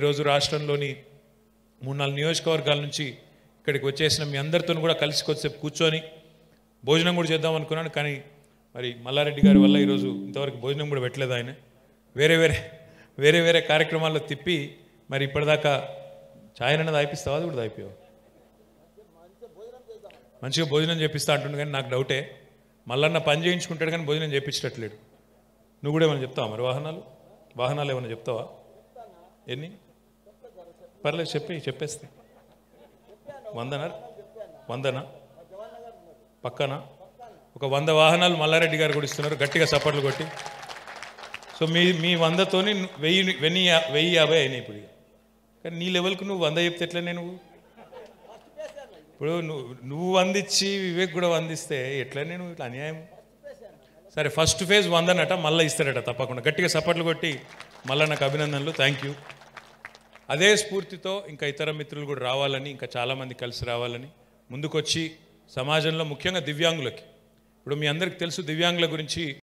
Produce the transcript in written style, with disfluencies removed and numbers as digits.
ఈరోజు రాష్ట్రంలోని 3-4 నియోజకవర్గాల నుంచి ఇక్కడికి వచ్చేసిన మీ అందరితో కూడా కలిసి కొద్దిసేపు కూర్చొని భోజనం కూడా చేద్దాం అనుకున్నాను. కానీ మరి మల్లారెడ్డి గారి వల్ల ఈరోజు ఇంతవరకు భోజనం కూడా పెట్టలేదు. ఆయన వేరే వేరే కార్యక్రమాల్లో తిప్పి మరి ఇప్పటిదాకా ఛాయ్ అన్నది అయిపిస్తావా? అది కూడా అయిపోయావు. మంచిగా భోజనం చేపిస్తా అంటుండే కానీ నాకు డౌటే. మల్లన్న పని చేయించుకుంటాడు కానీ భోజనం చేయించట్లేడు. నువ్వు కూడా ఏమైనా చెప్తావా? మరి వాహనాలు ఏమైనా చెప్తావా? ఎన్ని? పర్లేదు చెప్పేస్తే 100 పక్కన ఒక 100 వాహనాలు మల్లారెడ్డి గారు కూడా ఇస్తున్నారు. గట్టిగా సపోర్ట్లు కొట్టి. సో మీ 100తోని 1050 అయినాయి ఇప్పుడు. కానీ నీ లెవెల్కు నువ్వు 100 చెప్తే ఎట్లనే నువ్వు ఇప్పుడు నువ్వు 100 ఇచ్చి వివేక్ కూడా 100 ఇస్తే ఎట్లనే నువ్వు ఇట్లా అన్యాయం. సరే ఫస్ట్ ఫేజ్ 100 అన్నట, మళ్ళీ ఇస్తాడట తప్పకుండా. గట్టిగా సపోర్ట్లు కొట్టి మళ్ళీ నాకు అభినందనలు. Thank you. అదే స్ఫూర్తితో ఇంకా ఇతర మిత్రులు కూడా రావాలని, ఇంకా చాలామంది కలిసి రావాలని ముందుకొచ్చి సమాజంలో ముఖ్యంగా దివ్యాంగులకి, ఇప్పుడు మీ అందరికీ తెలుసు దివ్యాంగుల గురించి